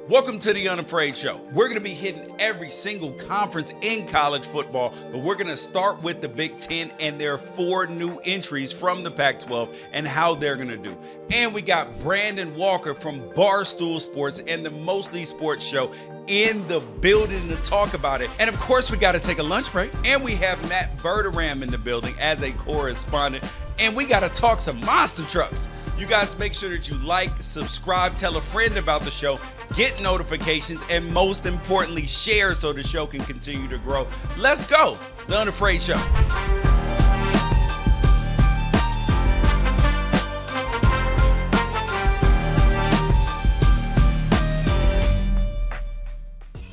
Welcome to the Unafraid Show. We're going to be hitting every single conference in college football, but we're going to start with the Big Ten and their 4 new entries from the Pac-12 and how they're going to do. And we got Brandon Walker from Barstool Sports and the Mostly Sports Show in the building to talk about it. And of course, we got to take a lunch break. And we have Matt Verderame in the building as a correspondent. And we got to talk some monster trucks. You guys make sure that you like, subscribe, tell a friend about the show, get notifications, and most importantly, share so the show can continue to grow. Let's go, the Unafraid Show.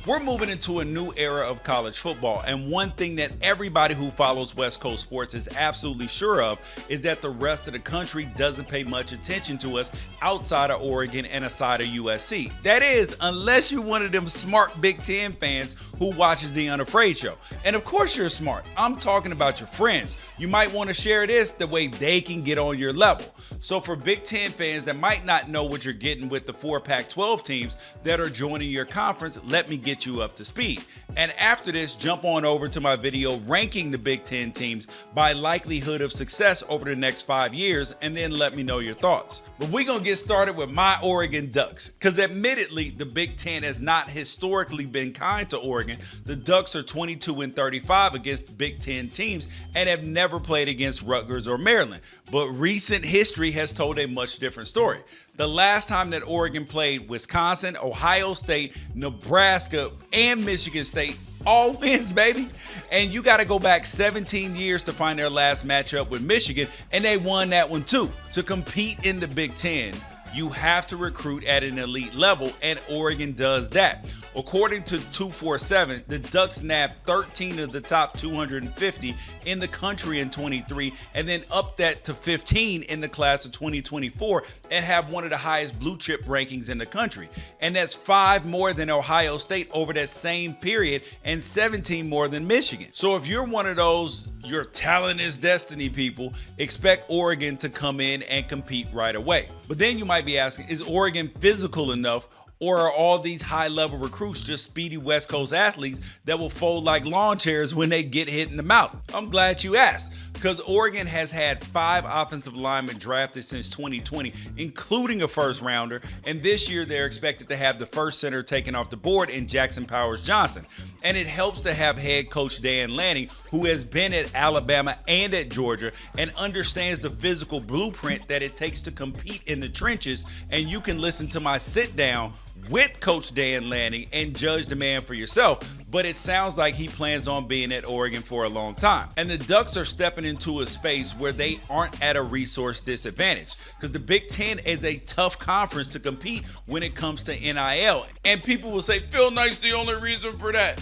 We're moving into a new era of college football, and one thing that everybody who follows West Coast sports is absolutely sure of is that the rest of the country doesn't pay much attention to us outside of Oregon and aside of USC. That is, unless you're one of them smart Big Ten fans who watches the Unafraid Show. And of course you're smart. I'm talking about your friends. You might want to share this the way they can get on your level. So for Big Ten fans that might not know what you're getting with the 4 Pac-12 teams that are joining your conference, let me get you up to speed. And after this, jump on over to my video ranking the Big Ten teams by likelihood of success over the next 5 years, and then let me know your thoughts. But we're gonna get started with my Oregon Ducks, because admittedly the Big Ten has not historically been kind to Oregon. The Ducks are 22-35 against Big Ten teams and have never played against Rutgers or Maryland. But recent history has told a much different story. The last time that Oregon played Wisconsin, Ohio State, Nebraska, and Michigan State, all wins, baby. And you got to go back 17 years to find their last matchup with Michigan, and they won that one too. To compete in the Big Ten, you have to recruit at an elite level, and Oregon does that. According to 247, the Ducks nabbed 13 of the top 250 in the country in 23, and then up that to 15 in the class of 2024, and have one of the highest blue chip rankings in the country. And that's 5 more than Ohio State over that same period, and 17 more than Michigan. So if you're one of those your talent is destiny people, expect Oregon to come in and compete right away. But then you might be asking, is Oregon physical enough, or are all these high-level recruits just speedy West Coast athletes that will fold like lawn chairs when they get hit in the mouth? I'm glad you asked, because Oregon has had 5 offensive linemen drafted since 2020, including a first-rounder, and this year they're expected to have the first center taken off the board in Jackson Powers Johnson. And it helps to have head coach Dan Lanning, who has been at Alabama and at Georgia and understands the physical blueprint that it takes to compete in the trenches. And you can listen to my sit-down with Coach Dan Lanning and judge the man for yourself, but it sounds like he plans on being at Oregon for a long time. And the Ducks are stepping into a space where they aren't at a resource disadvantage, because the Big Ten is a tough conference to compete when it comes to NIL. And people will say, Phil Knight's the only reason for that.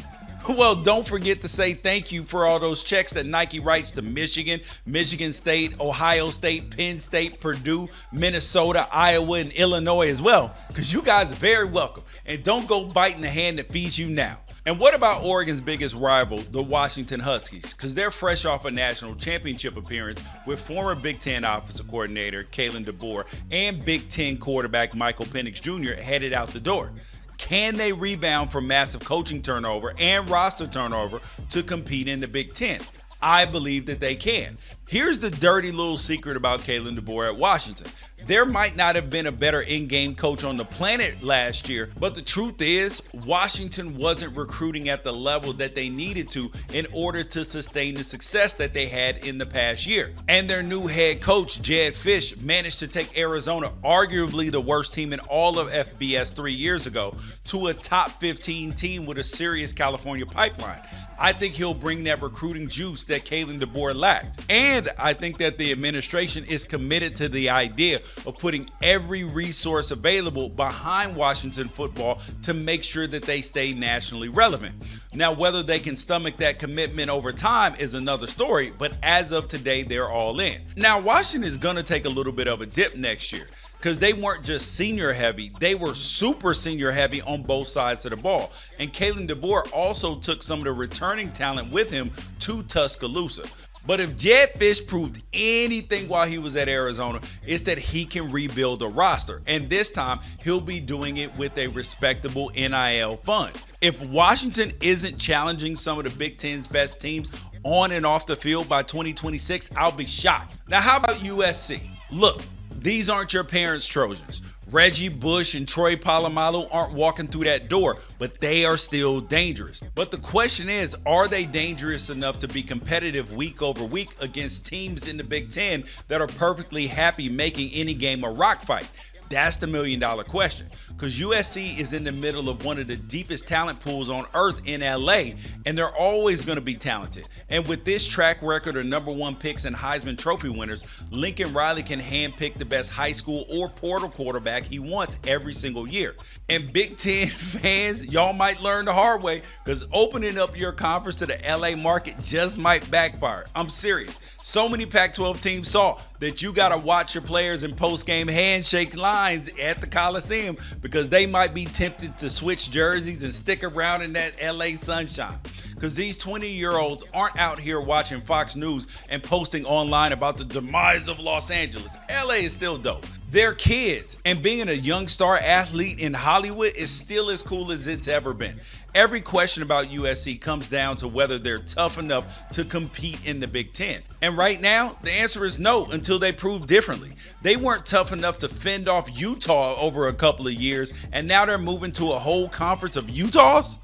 Well, don't forget to say thank you for all those checks that Nike writes to Michigan, Michigan State, Ohio State, Penn State, Purdue, Minnesota, Iowa, and Illinois as well, because you guys are very welcome. And don't go biting the hand that feeds you now. And what about Oregon's biggest rival, the Washington Huskies? Because they're fresh off a national championship appearance with former Big Ten offensive coordinator Kalen DeBoer and Big Ten quarterback Michael Penix Jr. headed out the door. Can they rebound from massive coaching turnover and roster turnover to compete in the Big Ten? I believe that they can. Here's the dirty little secret about Kalen DeBoer at Washington. There might not have been a better in-game coach on the planet last year, but the truth is, Washington wasn't recruiting at the level that they needed to in order to sustain the success that they had in the past year. And their new head coach, Jedd Fisch, managed to take Arizona, arguably the worst team in all of FBS 3 years ago, to a top 15 team with a serious California pipeline. I think he'll bring that recruiting juice that Kalen DeBoer lacked. And I think that the administration is committed to the idea of putting every resource available behind Washington football to make sure that they stay nationally relevant. Now, whether they can stomach that commitment over time is another story, but as of today, they're all in. Now, Washington is going to take a little bit of a dip next year, because they weren't just senior heavy, they were super senior heavy on both sides of the ball. And Kalen DeBoer also took some of the returning talent with him to Tuscaloosa. But if Jed Fish proved anything while he was at Arizona, it's that he can rebuild a roster. And this time, he'll be doing it with a respectable NIL fund. If Washington isn't challenging some of the Big Ten's best teams on and off the field by 2026, I'll be shocked. Now, how about USC? Look, these aren't your parents' Trojans. Reggie Bush and Troy Polamalu aren't walking through that door, but they are still dangerous. But the question is, are they dangerous enough to be competitive week over week against teams in the Big Ten that are perfectly happy making any game a rock fight? That's the $1 million question, because USC is in the middle of one of the deepest talent pools on earth in LA, and they're always going to be talented. And with this track record of #1 picks and Heisman Trophy winners, Lincoln Riley can handpick the best high school or portal quarterback he wants every single year. And Big Ten fans, y'all might learn the hard way, because opening up your conference to the LA market just might backfire. I'm serious. So many Pac-12 teams saw that you got to watch your players in post-game handshake lines at the Coliseum, because they might be tempted to switch jerseys and stick around in that LA sunshine. Because these 20-year-olds aren't out here watching Fox News and posting online about the demise of Los Angeles. LA is still dope. They're kids, and being a young star athlete in Hollywood is still as cool as it's ever been. Every question about USC comes down to whether they're tough enough to compete in the Big Ten. And right now, the answer is no, until they prove differently. They weren't tough enough to fend off Utah over a couple of years, and now they're moving to a whole conference of Utahs?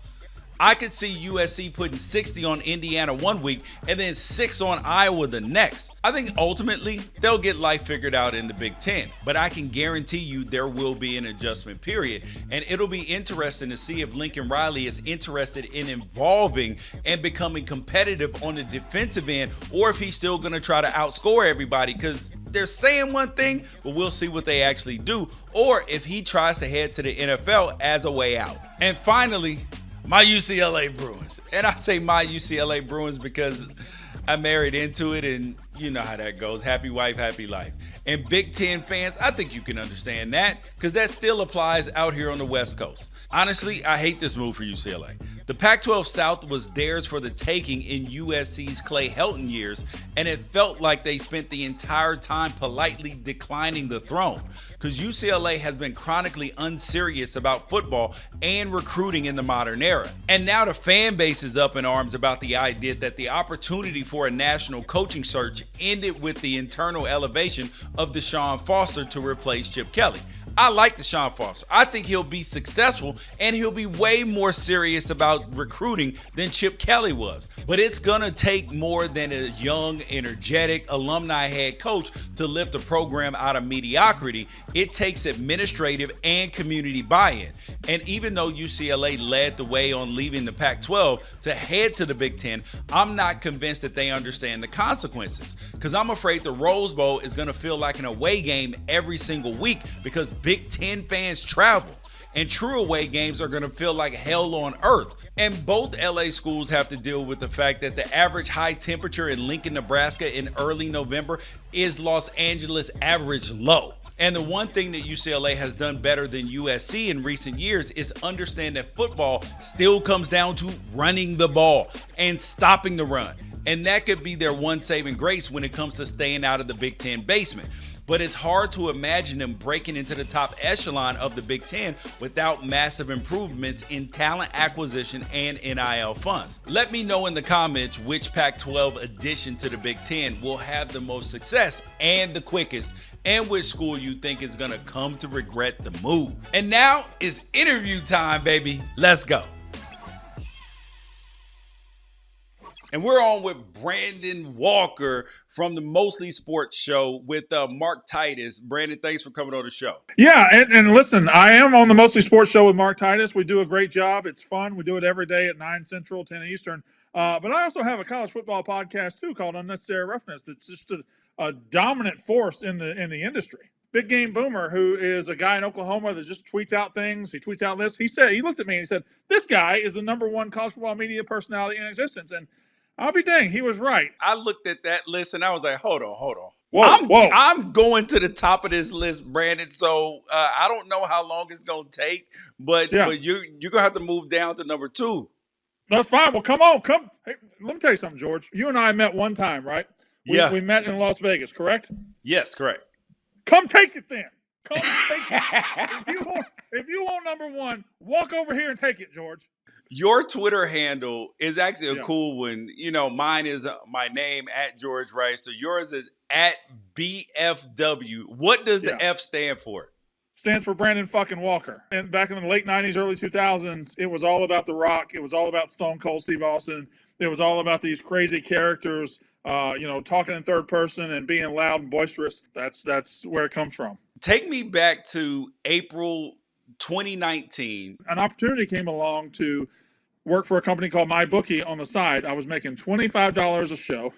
I could see USC putting 60 on Indiana one week and then 6 on Iowa the next. I think ultimately they'll get life figured out in the Big Ten, but I can guarantee you there will be an adjustment period, and it'll be interesting to see if Lincoln Riley is interested in evolving and becoming competitive on the defensive end, or if he's still going to try to outscore everybody, because they're saying one thing, but we'll see what they actually do, or if he tries to head to the NFL as a way out. And finally, my UCLA Bruins. And I say my UCLA Bruins because I married into it, and you know how that goes. Happy wife, happy life. And Big Ten fans, I think you can understand that, because that still applies out here on the West Coast. Honestly, I hate this move for UCLA. The Pac-12 South was theirs for the taking in USC's Clay Helton years, and it felt like they spent the entire time politely declining the throne, because UCLA has been chronically unserious about football and recruiting in the modern era. And now the fan base is up in arms about the idea that the opportunity for a national coaching search ended with the internal elevation of Deshaun Foster to replace Chip Kelly. I like Deshaun Foster. I think he'll be successful, and he'll be way more serious about recruiting than Chip Kelly was. But it's going to take more than a young, energetic, alumni head coach to lift a program out of mediocrity. It takes administrative and community buy-in. And even though UCLA led the way on leaving the Pac-12 to head to the Big Ten, I'm not convinced that they understand the consequences, because I'm afraid the Rose Bowl is going to feel like an away game every single week, because Big Ten fans travel, and true away games are going to feel like hell on earth. And both LA schools have to deal with the fact that the average high temperature in Lincoln, Nebraska in early November is Los Angeles average low. And the one thing that UCLA has done better than USC in recent years is understand that football still comes down to running the ball and stopping the run. And that could be their one saving grace when it comes to staying out of the Big Ten basement. But it's hard to imagine them breaking into the top echelon of the Big Ten without massive improvements in talent acquisition and NIL funds. Let me know in the comments which Pac-12 addition to the Big Ten will have the most success and the quickest, and which school you think is going to come to regret the move. And now is interview time, baby. Let's go. And we're on with Brandon Walker from the Mostly Sports Show with Mark Titus. Brandon, thanks for coming on the show. Yeah, and listen, I am on the Mostly Sports Show with Mark Titus. We do a great job. It's fun. We do it every day at 9 Central, 10 Eastern. But I also have a college football podcast, too, called Unnecessary Roughness. That's just a dominant force in the industry. Big Game Boomer, who is a guy in Oklahoma that just tweets out things. He tweets out lists. He looked at me and he said, this guy is the #1 college football media personality in existence. And I'll be dang, he was right. I looked at that list and I was like, hold on. Whoa. I'm going to the top of this list, Brandon. So I don't know how long it's going to take, but you're going to have to move down to #2. That's fine. Well, come on. Come. Hey, let me tell you something, George. You and I met one time, right? We met in Las Vegas, correct? Yes, correct. Come take it then. Come take it. If you want number one, walk over here and take it, George. Your Twitter handle is actually a cool one. Mine is my name at George Wrighster. Yours is at BFW. What does the F stand for? Stands for Brandon fucking Walker. And back in the late 90s, early 2000s, it was all about The Rock. It was all about Stone Cold Steve Austin. It was all about these crazy characters, talking in third person and being loud and boisterous. That's where it comes from. Take me back to April 2019. An opportunity came along to work for a company called MyBookie on the side. I was making $25 a show,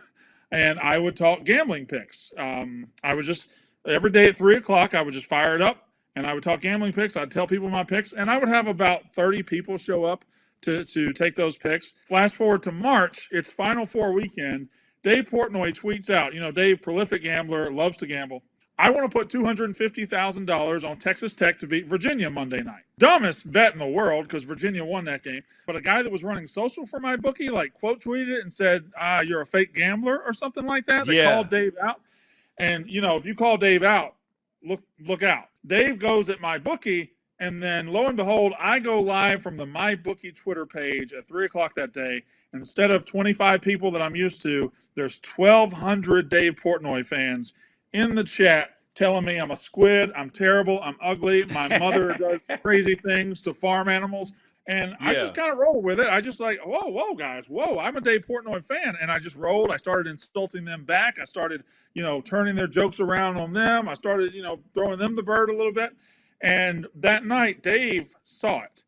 and I would talk gambling picks. I would just, every day at 3 o'clock, I would just fire it up, and I would talk gambling picks. I'd tell people my picks, and I would have about 30 people show up to take those picks. Flash forward to March, it's Final Four weekend. Dave Portnoy tweets out, Dave, prolific gambler, loves to gamble. I want to put $250,000 on Texas Tech to beat Virginia Monday night. Dumbest bet in the world because Virginia won that game. But a guy that was running social for my bookie, quote tweeted it and said, you're a fake gambler or something like that. They called Dave out. And, if you call Dave out, look out. Dave goes at my bookie, and then lo and behold, I go live from the MyBookie Twitter page at 3 o'clock that day. Instead of 25 people that I'm used to, there's 1,200 Dave Portnoy fans in the chat telling me I'm a squid, I'm terrible, I'm ugly, my mother does crazy things to farm animals. And I just kind of rolled with it. I just whoa, guys, I'm a Dave Portnoy fan. And I just rolled. I started insulting them back. I started, turning their jokes around on them. I started, throwing them the bird a little bit. And that night, Dave saw it.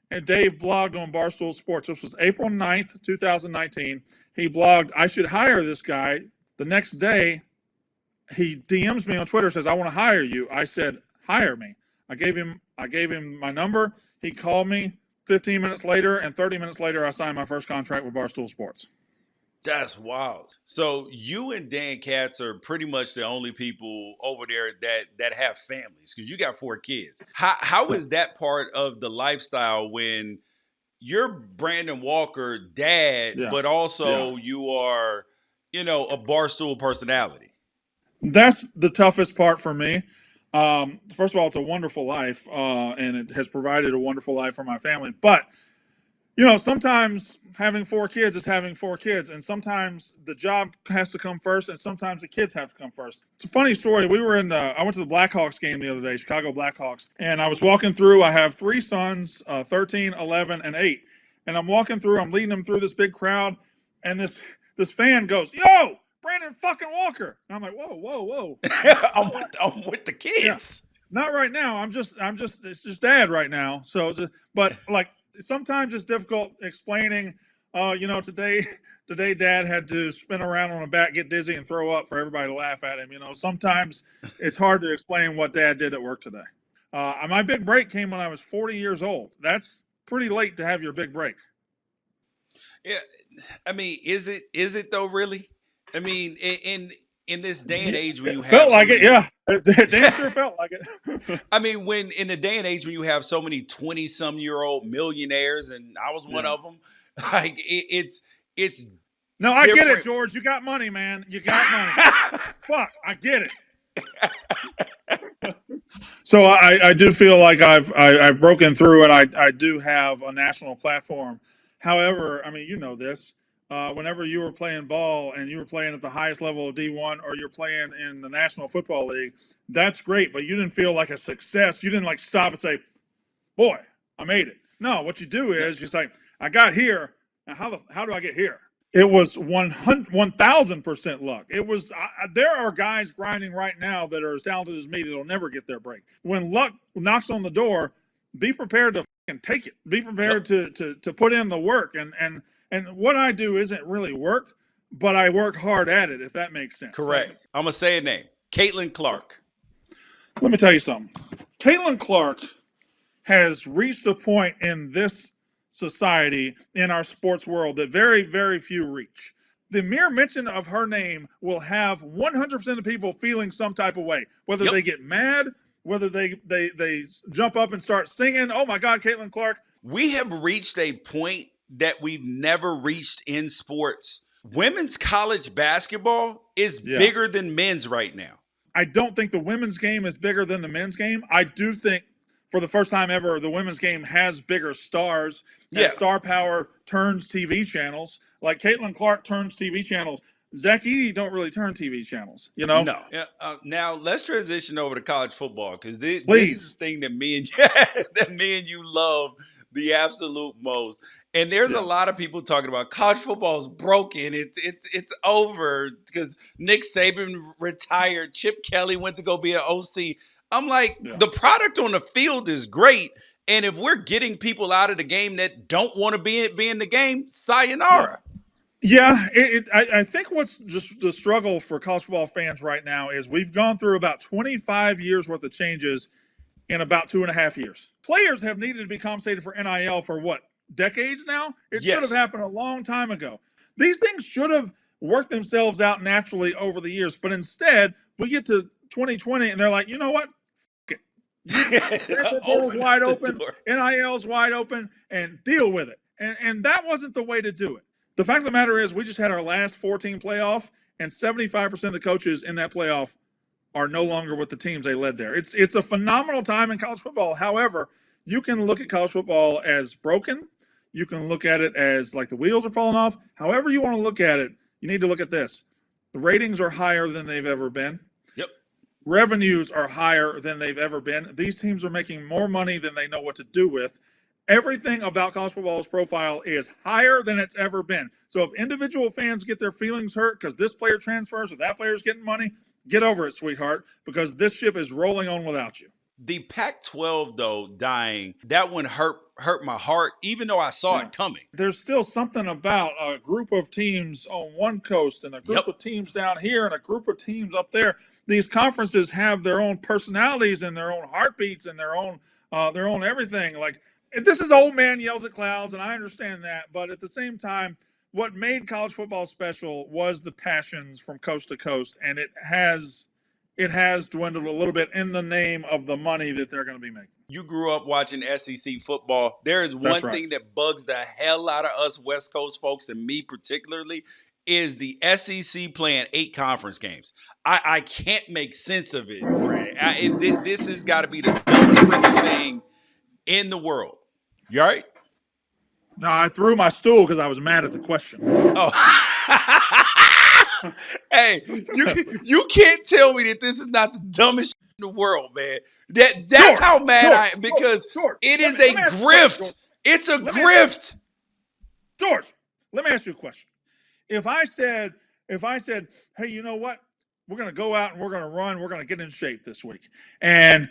And Dave blogged on Barstool Sports. This was April 9th, 2019. He blogged, I should hire this guy. The next day, he DMs me on Twitter, says, I want to hire you. I said, hire me. I gave him my number. He called me 15 minutes later, and 30 minutes later, I signed my first contract with Barstool Sports. That's wild. So you and Dan Katz are pretty much the only people over there that have families, because you got 4 kids. How is that part of the lifestyle when you're Brandon Walker dad, but also you are, a Barstool personality? That's the toughest part for me. First of all, it's a wonderful life, and it has provided a wonderful life for my family. But, sometimes having 4 kids is having 4 kids, and sometimes the job has to come first, and sometimes the kids have to come first. It's a funny story. I went to the Blackhawks game the other day, Chicago Blackhawks, and I was walking through. I have 3 sons, 13, 11, and 8. And I'm walking through. I'm leading them through this big crowd, and this fan goes, "Yo, Brandon fucking Walker." And I'm like, whoa. I'm with the kids. Yeah. Not right now. It's just dad right now. So, but sometimes it's difficult explaining, today dad had to spin around on a bat, get dizzy, and throw up for everybody to laugh at him. Sometimes it's hard to explain what dad did at work today. My big break came when I was 40 years old. That's pretty late to have your big break. Yeah. I mean, is it though, really? I mean, in this day and age when you have felt like it, yeah. Damn sure felt like it. I mean, when in the day and age when you have so many 20-some-year-old millionaires, and I was one of them, it's no, I get it, George. You got money, man. You got money. Fuck, I get it. So I do feel like I've broken through, and I do have a national platform. However, I mean, this. Whenever you were playing ball and you were playing at the highest level of D1 or you're playing in the National Football League, that's great, but you didn't feel like a success. You didn't stop and say, boy, I made it. No, what you do is you say, I got here. Now how do I get here? It was 1,000% luck. It was, there are guys grinding right now that are as talented as me that'll never get their break. When luck knocks on the door, be prepared to fucking take it. Be prepared to put in the work. And what I do isn't really work, but I work hard at it, if that makes sense. Correct. I'm going to say a name. Caitlin Clark. Let me tell you something. Caitlin Clark has reached a point in this society, in our sports world, that very, very few reach. The mere mention of her name will have 100% of people feeling some type of way, whether they get mad, whether they jump up and start singing, oh my God, Caitlin Clark. We have reached a point that we've never reached in sports. Women's college basketball is bigger than men's right now. I don't think the women's game is bigger than the men's game. I do think for the first time ever, the women's game has bigger stars. And star power turns TV channels. Like Caitlin Clark turns TV channels. Zach Edey don't really turn TV channels, you know? No. Now let's transition over to college football because this is the thing that me and you love the absolute most. And there's a lot of people talking about college football is broken. It's over because Nick Saban retired. Chip Kelly went to go be an OC. I'm like, the product on the field is great. And if we're getting people out of the game that don't want to be in the game, sayonara. Yeah, I think what's just the struggle for college football fans right now is we've gone through about 25 years worth of changes in about 2.5 years. Players have needed to be compensated for NIL for what, decades now? It should have happened a long time ago. These things should have worked themselves out naturally over the years, but instead we get to 2020 and they're like, you know what? F it. Portal's wide open, NIL's wide open, and deal with it. And that wasn't the way to do it. The fact of the matter is we just had our last 14 playoff, and 75% of the coaches in that playoff are no longer with the teams they led there. It's a phenomenal time in college football. However, you can look at college football as broken. You can look at it as like the wheels are falling off. However you want to look at it, you need to look at this. The ratings are higher than they've ever been. Yep. Revenues are higher than they've ever been. These teams are making more money than they know what to do with. Everything about college football's profile is higher than it's ever been. So if individual fans get their feelings hurt because this player transfers or that player's getting money, get over it, sweetheart, because this ship is rolling on without you. The Pac-12, though, dying, that one hurt my heart, even though I saw it coming. There's still something about a group of teams on one coast and a group of teams down here and a group of teams up there. These conferences have their own personalities and their own heartbeats and their own everything. Like, this is old man yells at clouds, and I understand that. But at the same time, what made college football special was the passions from coast to coast, and it has dwindled a little bit in the name of the money that they're going to be making. You grew up watching SEC football. There is one thing that bugs the hell out of us West Coast folks, and me particularly, is the SEC playing 8 conference games. I can't make sense of it, Brad. This has got to be the dumbest freaking thing in the world. You all right? No, I threw my stool because I was mad at the question. Oh. Hey, you can't tell me that this is not the dumbest shit in the world, man. That's how mad I am because it is a grift. It's a grift. George, let me ask you a question. If I said, hey, you know what? We're going to go out and we're going to run. We're going to get in shape this week. And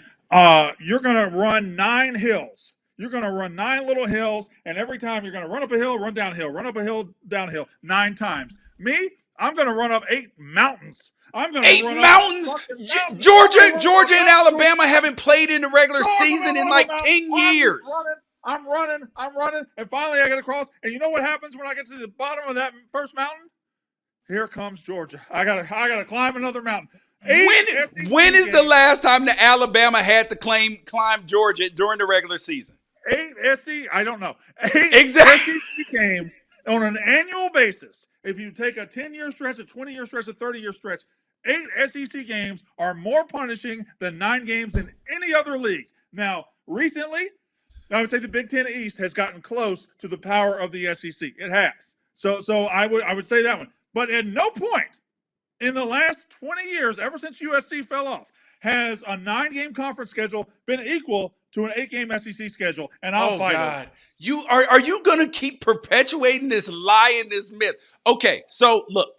you're going to run 9 hills. You're going to run 9 little hills, and every time you're going to run up a hill, run downhill, run up a hill, downhill 9 times. Me, I'm going to run up 8 mountains. I'm going to 8 run mountains? Up Georgia and Alabama haven't played in the regular season in like 10 years. I'm running, and finally I get across. And you know what happens when I get to the bottom of that first mountain? Here comes Georgia. I gotta climb another mountain. When is the last time that Alabama had to climb Georgia during the regular season? 8 SC, I don't know. 8 exactly. SEC games on an annual basis. If you take a 10-year stretch, a 20-year stretch, a 30-year stretch, 8 SEC games are more punishing than 9 games in any other league. Now, recently, I would say the Big Ten East has gotten close to the power of the SEC. It has. So I would say that one. But at no point in the last 20 years, ever since USC fell off, has a 9-game conference schedule been equal to an 8-game SEC schedule, and I'll fight it. Are you going to keep perpetuating this lie and this myth? Okay, so look,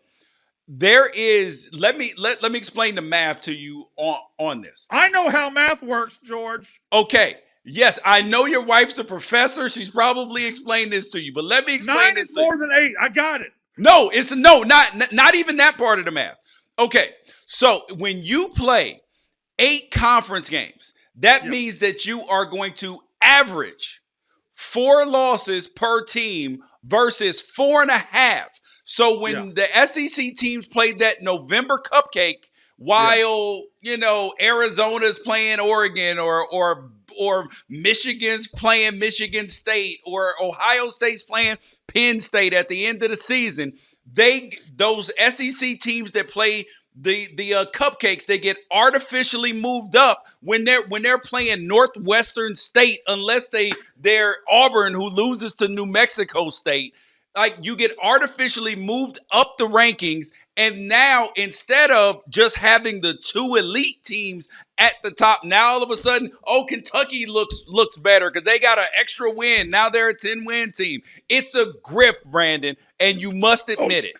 there is. Let me explain the math to you on this. I know how math works, George. Okay, yes, I know your wife's a professor. She's probably explained this to you, but let me explain 9 is more than 8. I got it. No, not even that part of the math. Okay, so when you play 8 conference games, that means that you are going to average 4 losses per team versus 4.5. So when the SEC teams played that November cupcake while, Arizona's playing Oregon or or Michigan's playing Michigan State, or Ohio State's playing Penn State at the end of the season, those SEC teams that play the cupcakes, they get artificially moved up when they're playing Northwestern State, unless they're Auburn, who loses to New Mexico State. Like, you get artificially moved up the rankings, and now instead of just having the two elite teams at the top, now all of a sudden, Kentucky looks better because they got an extra win. Now they're a 10-win team. It's a grift, Brandon, and you must admit it.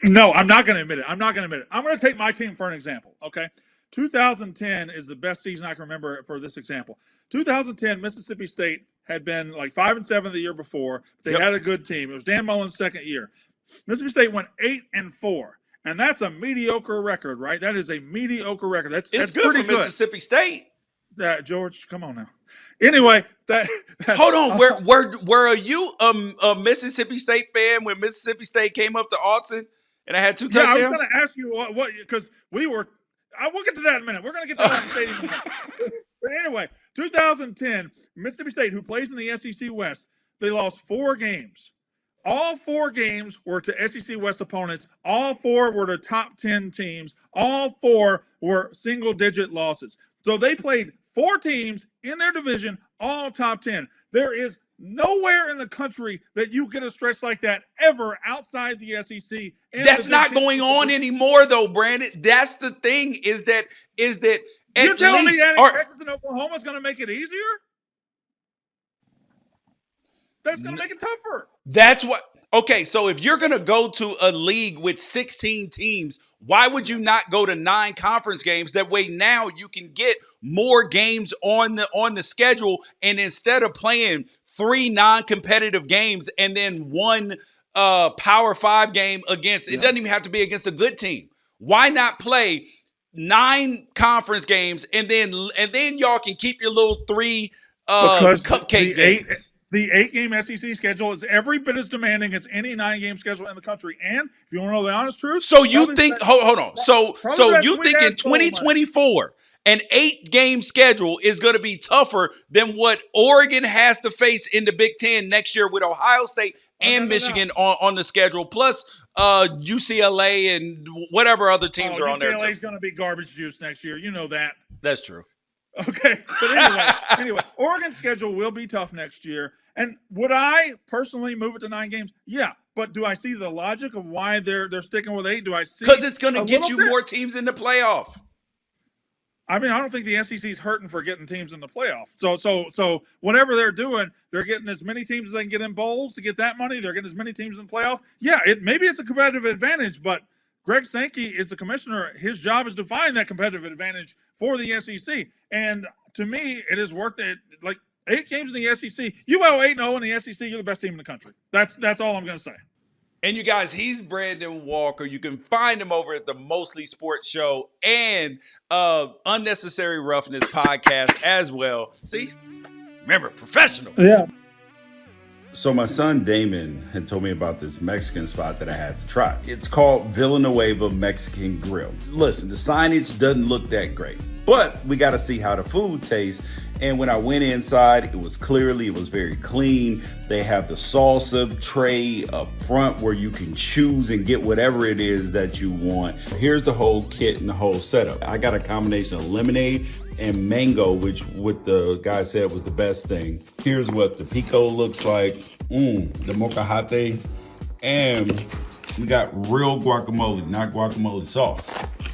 No, I'm not going to admit it. I'm going to take my team for an example, okay? 2010 is the best season I can remember for this example. 2010, Mississippi State had been like 5-7 the year before. They had a good team. It was Dan Mullen's second year. Mississippi State went 8-4, and that's a mediocre record, right? That is a mediocre record. That's good pretty for Mississippi State. George, come on now. Anyway, hold on. Were you a Mississippi State fan when Mississippi State came up to Autzen and I had 2 touchdowns? I was going to ask you what because we'll get to that in a minute. We're going to get to that in a minute. But anyway, 2010, Mississippi State, who plays in the SEC West, they lost 4 games. All 4 games were to SEC West opponents. All 4 were to top 10 teams. All 4 were single-digit losses. So they played 4 teams in their division, all top 10. There is nowhere in the country that you get a stretch like that ever outside the SEC. That's not going on anymore, though, Brandon. That's the thing. Is that you're telling me adding Texas and Oklahoma is going to make it easier? That's going to make it tougher. That's what. Okay, so if you're going to go to a league with 16 teams, why would you not go to 9 conference games? That way now you can get more games on the schedule, and instead of playing 3 non-competitive games and then 1 Power 5 game against, it doesn't even have to be against a good team. Why not play 9 conference games and then y'all can keep your little 3 cupcake games? The 8-game SEC schedule is every bit as demanding as any 9-game schedule in the country. And if you want to know the honest truth, so you think hold on. So you think in 2024 an 8-game schedule is going to be tougher than what Oregon has to face in the Big Ten next year with Ohio State and Michigan on the schedule, plus UCLA and whatever other teams are on there too. UCLA is going to be garbage juice next year. You know that. That's true. Okay, but anyway, Oregon's schedule will be tough next year. And would I personally move it to 9 games? Yeah, but do I see the logic of why they're sticking with 8? Do I see? Because it's going to get you more teams in the playoff. I mean, I don't think the SEC's hurting for getting teams in the playoff. So whatever they're doing, they're getting as many teams as they can get in bowls to get that money. They're getting as many teams in the playoff. Yeah, maybe it's a competitive advantage, but Greg Sankey is the commissioner. His job is to find that competitive advantage for the SEC. And to me, it has worked. Like 8 games in the SEC, you go 8-0 in the SEC, you're the best team in the country. That's all I'm going to say. And you guys, he's Brandon Walker. You can find him over at the Mostly Sports Show and Unnecessary Roughness podcast as well. See? Remember, professional. Yeah. So my son Damon had told me about this Mexican spot that I had to try. It's called Villanueva Mexican Grill. Listen, the signage doesn't look that great, but we got to see how the food tastes. And when I went inside, it was very clean. They have the salsa tray up front where you can choose and get whatever it is that you want. Here's the whole kit and the whole setup. I got a combination of lemonade and mango, which what the guy said was the best thing. Here's what the pico looks like. The mocajete. And we got real guacamole, not guacamole sauce.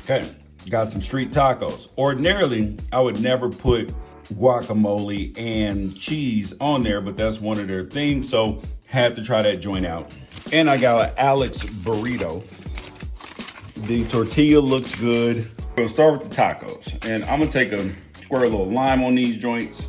Okay, got some street tacos. Ordinarily, I would never put guacamole and cheese on there, but that's one of their things, so had to try that joint out. And I got an Alex burrito. The tortilla looks good. We'll start with the tacos, and I'm gonna squirt a little lime on these joints.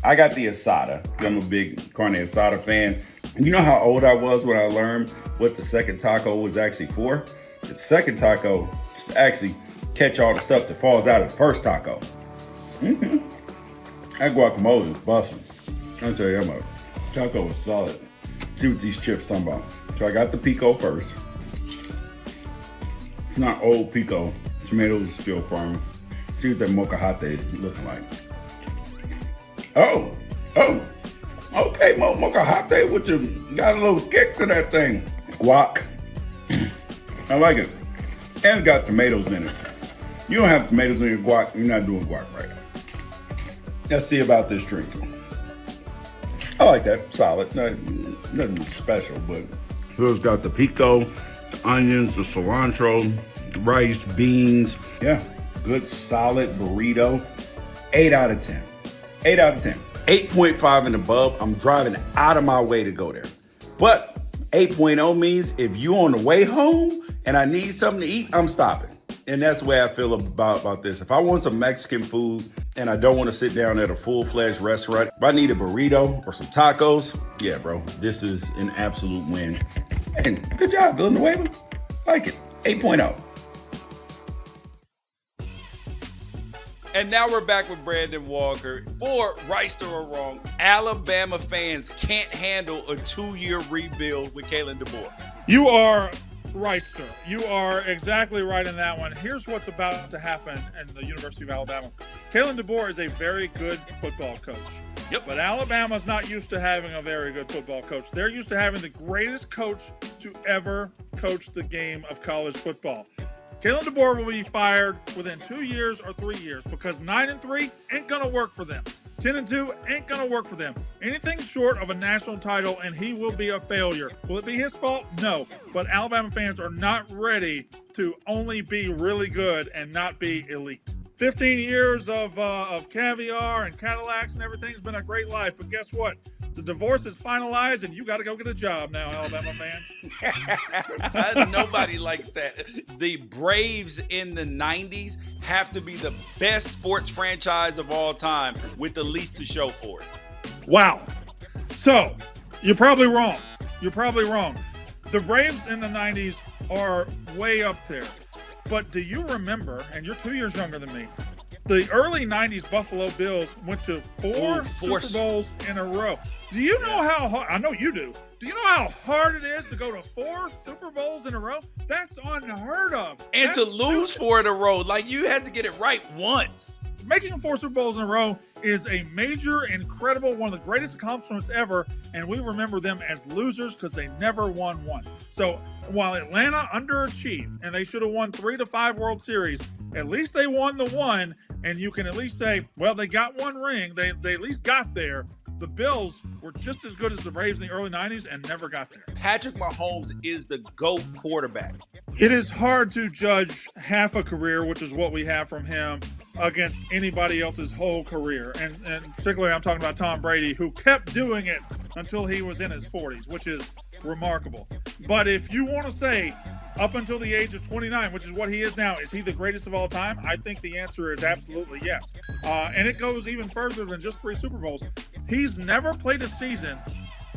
I got the asada. I'm a big carne asada fan. You know how old I was when I learned what the second taco was actually for? The second taco is to actually catch all the stuff that falls out of the first taco. That guacamole is busting. I'll tell you about it. Taco was solid. See what these chips talking about. So I got the pico first. It's not old pico. Tomatoes are still firm. See what that mocajete is looking like. Oh. Okay, mocha hot day with you. Got a little kick to that thing. Guac. I like it. And it's got tomatoes in it. You don't have tomatoes in your guac, you're not doing guac right. Let's see about this drink. I like that. Solid. Nothing special, but it's got the pico, the onions, the cilantro, the rice, beans. Yeah, good solid burrito. 8 out of 10. 8 out of 10. 8.5 and above. I'm driving out of my way to go there. But 8.0 means if you on the way home and I need something to eat, I'm stopping. And that's the way I feel about this. If I want some Mexican food and I don't want to sit down at a full-fledged restaurant, if I need a burrito or some tacos, yeah, bro, this is an absolute win. And good job, Villanueva. Like it. 8.0. And now we're back with Brandon Walker. For Wrighster or wrong, Alabama fans can't handle a 2-year rebuild with Kalen DeBoer. You are Wrighster. You are exactly right in that one. Here's what's about to happen in the University of Alabama. Kalen DeBoer is a very good football coach. Yep. But Alabama's not used to having a very good football coach. They're used to having the greatest coach to ever coach the game of college football. Kalen DeBoer will be fired within 2 years or 3 years because 9-3 ain't going to work for them. 10-2 ain't going to work for them. Anything short of a national title and he will be a failure. Will it be his fault? No. But Alabama fans are not ready to only be really good and not be elite. 15 years of caviar and Cadillacs and everything's been a great life. But guess what? The divorce is finalized and you got to go get a job now, Alabama fans. Nobody likes that. The Braves in the 90s have to be the best sports franchise of all time with the least to show for it. Wow. So, you're probably wrong. The Braves in the 90s are way up there. But do you remember, and you're 2 years younger than me, the early 90s Buffalo Bills went to four Super Bowls in a row. Do you know how hard, I know you do, you know how hard it is to go to 4 Super Bowls in a row? That's unheard of. And to lose 4 in a row, like you had to get it right once. Making 4 Super Bowls in a row is a major, incredible, one of the greatest accomplishments ever, and we remember them as losers because they never won once. So while Atlanta underachieved and they should have won 3 to 5 World Series, at least they won the one, and you can at least say, well, they got 1 ring. They at least got there. The Bills were just as good as the Braves in the early 90s and never got there. Patrick Mahomes is the GOAT quarterback. It is hard to judge half a career, which is what we have from him, against anybody else's whole career. And particularly I'm talking about Tom Brady, who kept doing it until he was in his 40s, which is remarkable. But if you want to say up until the age of 29, which is what he is now, is he the greatest of all time? I think the answer is absolutely yes. And it goes even further than just 3 Super Bowls. He's never played a season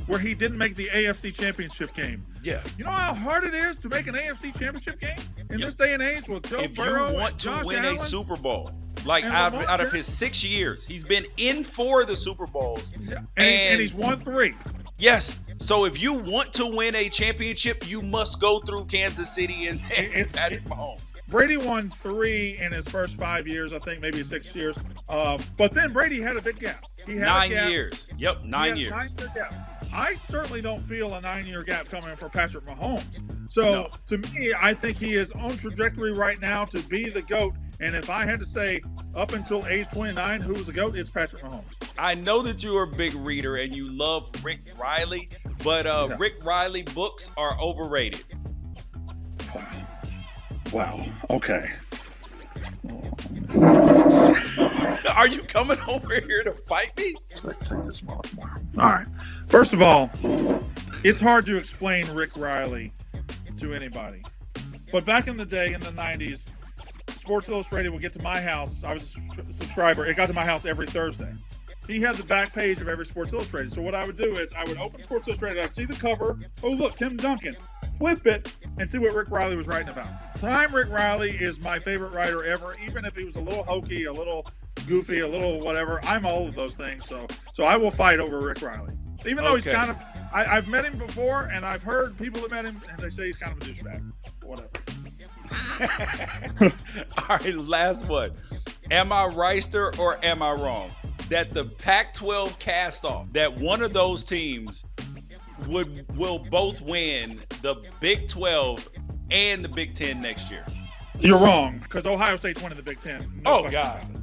where he didn't make the AFC Championship game. Yeah. You know how hard it is to make an AFC Championship game in this day and age with Joe Burrow? If you want to Josh win Allen, a Super Bowl, like out of his 6 years, he's been in 4 of the Super Bowls. Yeah. And he's won 3. Yes. So if you want to win a championship, you must go through Kansas City and Patrick Mahomes. Brady won 3 in his first 5 years, I think, maybe 6 years. But then Brady had a big gap. He had 9 a gap. years. Yep, 9 years. 9-year gap. I certainly don't feel a 9-year gap coming for Patrick Mahomes. So to me, I think he is on trajectory right now to be the GOAT. And if I had to say up until age 29, who was the GOAT, it's Patrick Mahomes. I know that you're a big reader and you love Rick Riley, but Rick Riley books are overrated. Wow. Okay. Are you coming over here to fight me? Take this tomorrow. All right. First of all, it's hard to explain Rick Riley to anybody. But back in the day, in the 90s, Sports Illustrated would get to my house. I was a subscriber. It got to my house every Thursday. He had the back page of every Sports Illustrated. So what I would do is I would open Sports Illustrated. I'd see the cover. Oh, look, Tim Duncan. Flip it and see what Rick Riley was writing about. Prime Rick Riley is my favorite writer ever, even if he was a little hokey, a little goofy, a little whatever. I'm all of those things. So I will fight over Rick Riley. Even though he's kind of, I've met him before, and I've heard people that met him, and they say he's kind of a douchebag. Whatever. All right, last one. Am I Wrighster or am I wrong? that the Pac-12 cast-off, that one of those teams will both win the Big 12 and the Big 10 next year. You're wrong, because Ohio State's winning the Big 10. No Oh, God.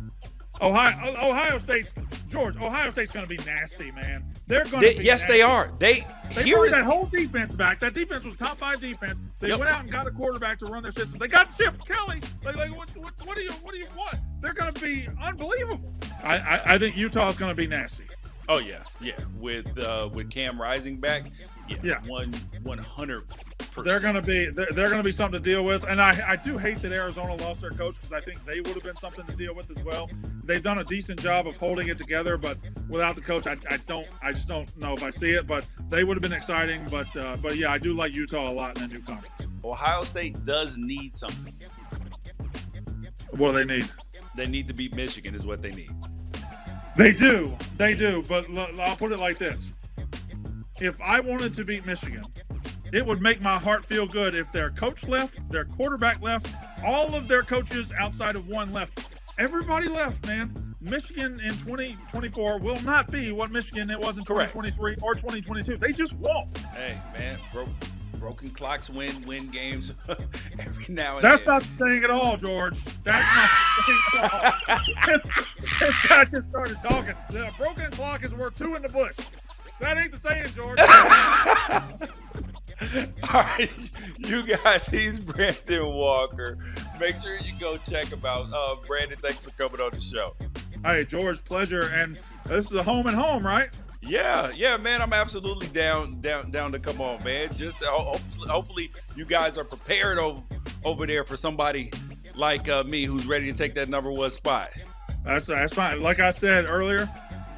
Ohio State's going to be nasty, man. They're going to be Yes, nasty. they are. They brought that whole defense back. That defense was top 5 defense. They went out and got a quarterback to run their system. They got Chip Kelly. Like what do you want? They're going to be unbelievable. I think Utah's going to be nasty. Oh yeah. With Cam Rising back, 100%. They're gonna be something to deal with, and I do hate that Arizona lost their coach, because I think they would have been something to deal with as well. They've done a decent job of holding it together, but without the coach, I just don't know if I see it. But they would have been exciting. But yeah, I do like Utah a lot in that new conference. Ohio State does need something. What do they need? They need to beat Michigan is what they need. They do. But I'll put it like this: if I wanted to beat Michigan, it would make my heart feel good if their coach left, their quarterback left, all of their coaches outside of one left. Everybody left, man. Michigan in 2024 will not be what Michigan it was in 2023 or 2022. They just won't. Hey, man, broken clocks win games every now and That's then. not the saying at all, George. That's not the saying at all. This guy just started talking. The broken clock is worth 2 in the bush. That ain't the saying, George. All right, you guys, he's Brandon Walker. Make sure you go check him out. Brandon, thanks for coming on the show. Hey, George, pleasure. And this is a home and home, right? Yeah, man, I'm absolutely down to come on, man. Just hopefully you guys are prepared over there for somebody like me who's ready to take that number 1 spot. That's fine. Like I said earlier,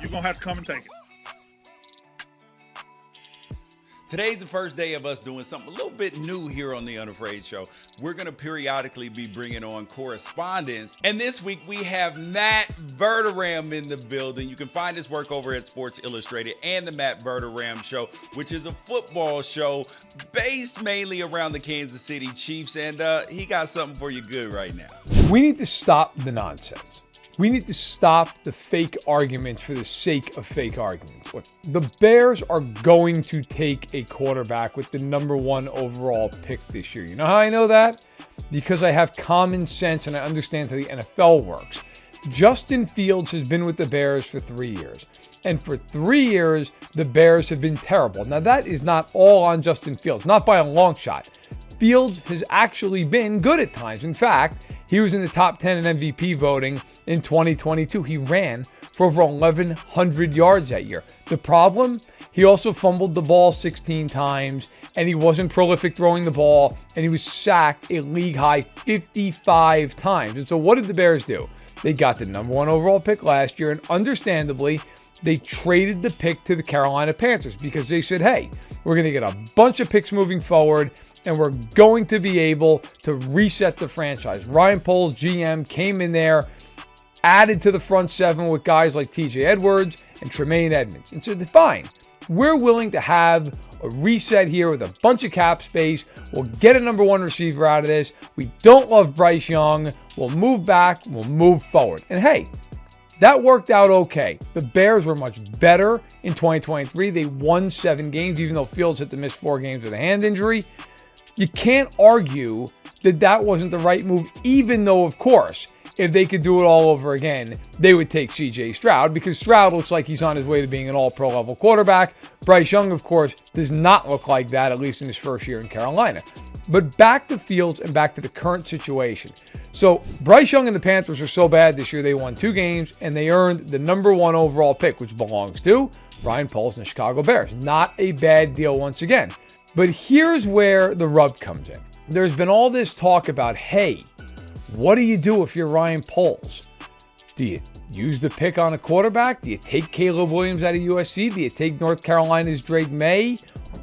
you're going to have to come and take it. Today's the first day of us doing something a little bit new here on the Unafraid Show. We're going to periodically be bringing on correspondents. And this week we have Matt Verderame in the building. You can find his work over at Sports Illustrated and the Matt Verderame Show, which is a football show based mainly around the Kansas City Chiefs. And he got something for you good right now. We need to stop the nonsense. We need to stop the fake arguments for the sake of fake arguments. Look, the Bears are going to take a quarterback with the number 1 overall pick this year. You know how I know that? Because I have common sense and I understand how the NFL works. Justin Fields has been with the Bears for 3 years. And for 3 years, the Bears have been terrible. Now, that is not all on Justin Fields, not by a long shot. Fields has actually been good at times. In fact, he was in the top 10 in MVP voting in 2022. He ran for over 1,100 yards that year. The problem? He also fumbled the ball 16 times, and he wasn't prolific throwing the ball, and he was sacked a league-high 55 times. And so what did the Bears do? They got the number 1 overall pick last year, and understandably, they traded the pick to the Carolina Panthers because they said, hey, we're going to get a bunch of picks moving forward, and we're going to be able to reset the franchise. Ryan Poles, GM, came in there, added to the front 7 with guys like TJ Edwards and Tremaine Edmonds, and said, fine, we're willing to have a reset here with a bunch of cap space. We'll get a number 1 receiver out of this. We don't love Bryce Young. We'll move back. We'll move forward. And hey, that worked out okay. The Bears were much better in 2023. They won 7 games, even though Fields had to miss 4 games with a hand injury. You can't argue that that wasn't the right move, even though, of course, if they could do it all over again, they would take C.J. Stroud, because Stroud looks like he's on his way to being an all-pro level quarterback. Bryce Young, of course, does not look like that, at least in his first year in Carolina. But back to Fields and back to the current situation. So Bryce Young and the Panthers are so bad this year, they won 2 games, and they earned the number 1 overall pick, which belongs to Ryan Poles and the Chicago Bears. Not a bad deal once again. But here's where the rub comes in. There's been all this talk about, hey, what do you do if you're Ryan Poles? Do you use the pick on a quarterback? Do you take Caleb Williams out of USC? Do you take North Carolina's Drake May?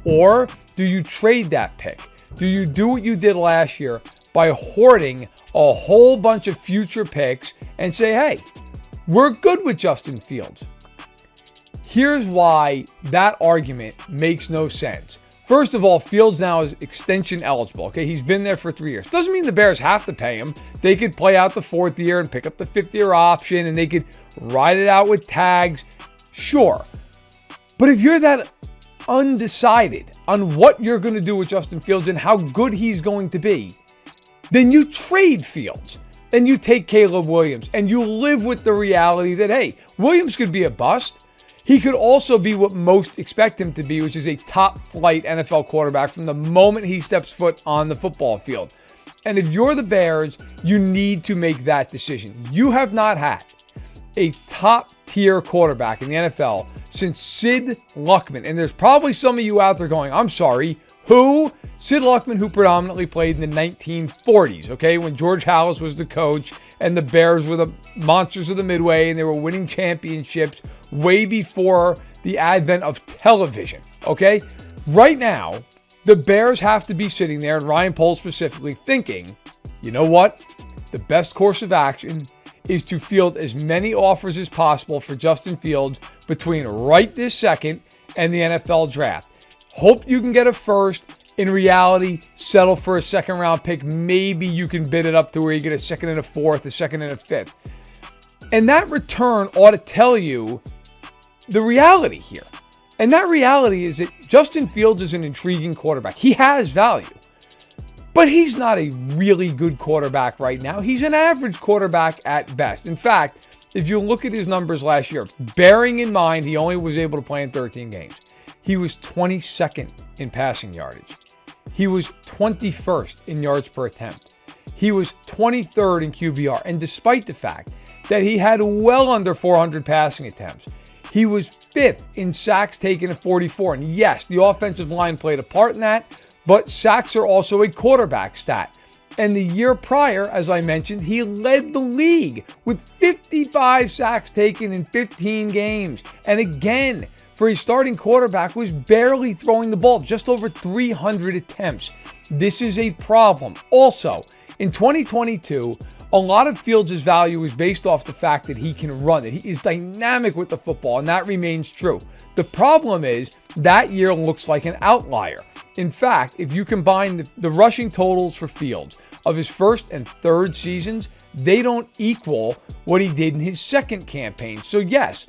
Or do you trade that pick? Do you do what you did last year by hoarding a whole bunch of future picks and say, hey, we're good with Justin Fields? Here's why that argument makes no sense. First of all, Fields now is extension eligible. Okay, he's been there for 3 years. Doesn't mean the Bears have to pay him. They could play out the 4th year and pick up the 5th-year option, and they could ride it out with tags. Sure. But if you're that undecided on what you're going to do with Justin Fields and how good he's going to be, then you trade Fields and you take Caleb Williams and you live with the reality that, hey, Williams could be a bust. He could also be what most expect him to be, which is a top-flight NFL quarterback from the moment he steps foot on the football field. And if you're the Bears, you need to make that decision. You have not had a top-tier quarterback in the NFL since Sid Luckman. And there's probably some of you out there going, I'm sorry, who? Sid Luckman, who predominantly played in the 1940s, okay, when George Halas was the coach and the Bears were the monsters of the Midway and they were winning championships way before the advent of television, okay? Right now, the Bears have to be sitting there, and Ryan Poles specifically, thinking, you know what? The best course of action is to field as many offers as possible for Justin Fields between right this second and the NFL draft. Hope you can get a first. In reality, settle for a second-round pick. Maybe you can bid it up to where you get a second and a fourth, a second and a fifth. And that return ought to tell you the reality here. And that reality is that Justin Fields is an intriguing quarterback. He has value. But he's not a really good quarterback right now. He's an average quarterback at best. In fact, if you look at his numbers last year, bearing in mind he only was able to play in 13 games, he was 22nd in passing yardage. He was 21st in yards per attempt. He was 23rd in QBR. And despite the fact that he had well under 400 passing attempts, he was 5th in sacks taken at 44. And yes, the offensive line played a part in that, but sacks are also a quarterback stat. And the year prior, as I mentioned, he led the league with 55 sacks taken in 15 games. And again, for a starting quarterback, was barely throwing the ball, just over 300 attempts. This is a problem. Also, in 2022, a lot of Fields' value is based off the fact that he can run it. He is dynamic with the football, and that remains true. The problem is that year looks like an outlier. In fact, if you combine the rushing totals for Fields of his first and third seasons, they don't equal what he did in his second campaign. So yes,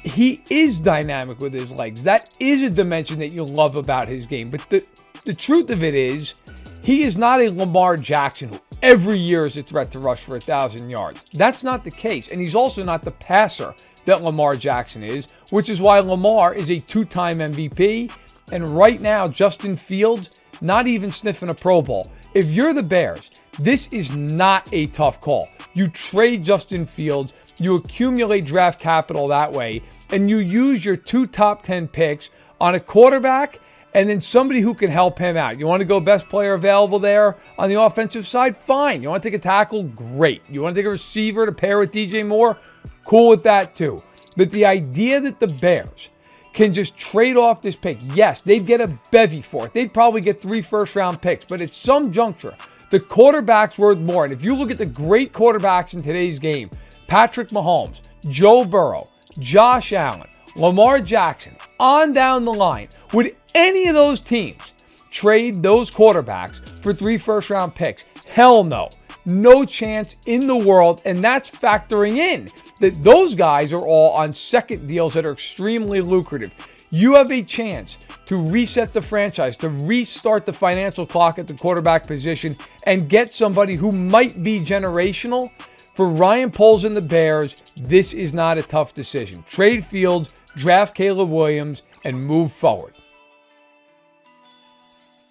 he is dynamic with his legs. That is a dimension that you love about his game. But the truth of it is, he is not a Lamar Jackson who every year is a threat to rush for 1,000 yards. That's not the case. And he's also not the passer that Lamar Jackson is, which is why Lamar is a 2-time MVP. And right now, Justin Fields, not even sniffing a Pro Bowl. If you're the Bears, this is not a tough call. You trade Justin Fields, you accumulate draft capital that way, and you use your 2 top 10 picks on a quarterback and then somebody who can help him out. You want to go best player available there on the offensive side? Fine. You want to take a tackle? Great. You want to take a receiver to pair with DJ Moore? Cool with that too. But the idea that the Bears can just trade off this pick, yes, they'd get a bevy for it. They'd probably get 3 first-round picks, but at some juncture, the quarterback's worth more. And if you look at the great quarterbacks in today's game, Patrick Mahomes, Joe Burrow, Josh Allen, Lamar Jackson, on down the line, would any of those teams trade those quarterbacks for 3 first-round picks? Hell no. No chance in the world, and that's factoring in that those guys are all on second deals that are extremely lucrative. You have a chance to reset the franchise, to restart the financial clock at the quarterback position, and get somebody who might be generational. For Ryan Poles and the Bears, this is not a tough decision. Trade Fields, draft Caleb Williams, and move forward.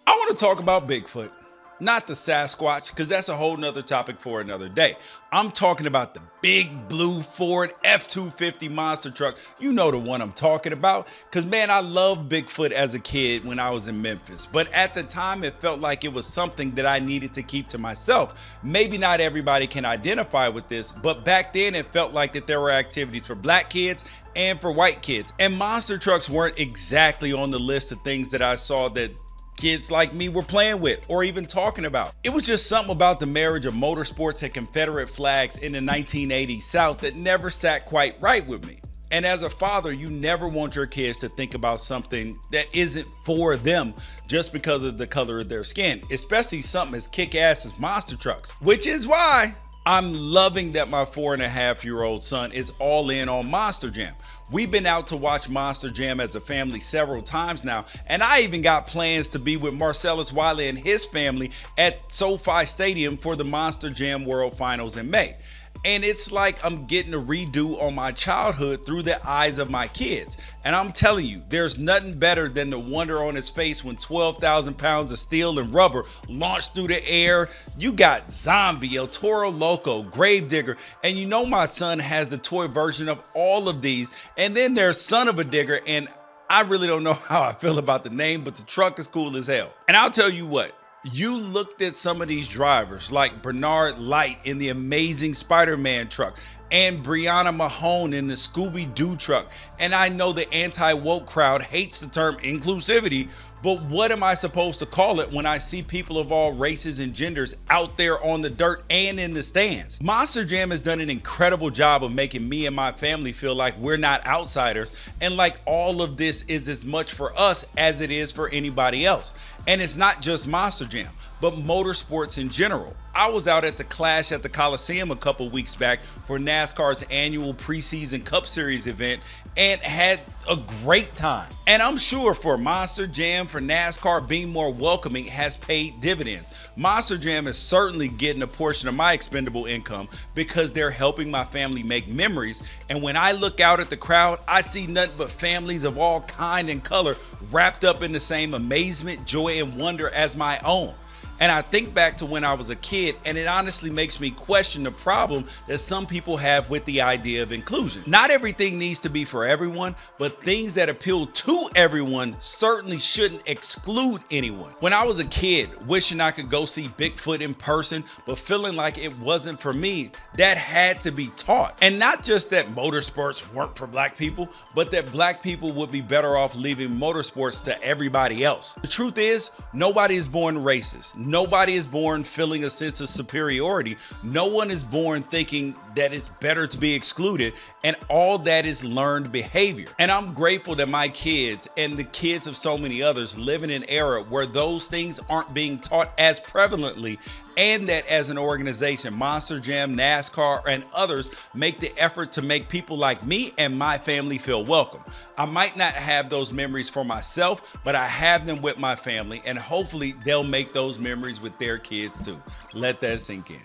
I want to talk about Bigfoot. Not the Sasquatch, because that's a whole nother topic for another day. I'm talking about the big blue Ford F-250 monster truck. You know the one I'm talking about. Because, man, I loved Bigfoot as a kid when I was in Memphis. But at the time, it felt like it was something that I needed to keep to myself. Maybe not everybody can identify with this, but back then it felt like that there were activities for black kids and for white kids. And monster trucks weren't exactly on the list of things that I saw that kids like me were playing with or even talking about. It was just something about the marriage of motorsports and Confederate flags in the 1980s South that never sat quite right with me. And as a father, you never want your kids to think about something that isn't for them just because of the color of their skin, especially something as kick-ass as monster trucks, which is why I'm loving that my 4.5-year-old son is all in on Monster Jam. We've been out to watch Monster Jam as a family several times now, and I even got plans to be with Marcellus Wiley and his family at SoFi Stadium for the Monster Jam World Finals in May. And it's like I'm getting a redo on my childhood through the eyes of my kids. And I'm telling you, there's nothing better than the wonder on his face when 12,000 pounds of steel and rubber launched through the air. You got Zombie, El Toro Loco, Gravedigger, and you know my son has the toy version of all of these. And then there's Son of a Digger, and I really don't know how I feel about the name, but the truck is cool as hell. And I'll tell you what. You looked at some of these drivers like Bernard Light in the Amazing Spider-Man truck and Brianna Mahone in the Scooby-Doo truck. And I know the anti-woke crowd hates the term inclusivity, but what am I supposed to call it when I see people of all races and genders out there on the dirt and in the stands? Monster Jam has done an incredible job of making me and my family feel like we're not outsiders and like all of this is as much for us as it is for anybody else. And it's not just Monster Jam, but motorsports in general. I was out at the Clash at the Coliseum a couple weeks back for NASCAR's annual preseason Cup Series event and had a great time. And I'm sure for Monster Jam, for NASCAR being more welcoming has paid dividends. Monster Jam is certainly getting a portion of my expendable income because they're helping my family make memories. And when I look out at the crowd, I see nothing but families of all kind and color wrapped up in the same amazement, joy, and wonder as my own. And I think back to when I was a kid, and it honestly makes me question the problem that some people have with the idea of inclusion. Not everything needs to be for everyone, but things that appeal to everyone certainly shouldn't exclude anyone. When I was a kid, wishing I could go see Bigfoot in person, but feeling like it wasn't for me, that had to be taught. And not just that motorsports weren't for black people, but that black people would be better off leaving motorsports to everybody else. The truth is, nobody is born racist. Nobody is born feeling a sense of superiority. No one is born thinking that it's better to be excluded, and all that is learned behavior. And I'm grateful that my kids and the kids of so many others live in an era where those things aren't being taught as prevalently, and that as an organization, Monster Jam, NASCAR, and others make the effort to make people like me and my family feel welcome. I might not have those memories for myself, but I have them with my family, and hopefully they'll make those memories with their kids too. Let that sink in.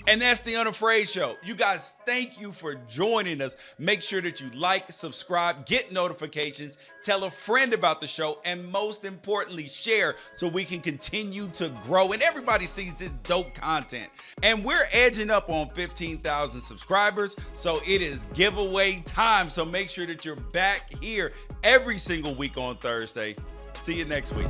And that's the Unafraid Show. You guys, thank you for joining us. Make sure that you like, subscribe, get notifications, tell a friend about the show, and most importantly, share so we can continue to grow and everybody sees this dope content. And we're edging up on 15,000 subscribers, so it is giveaway time. So make sure that you're back here every single week on Thursday. See you next week.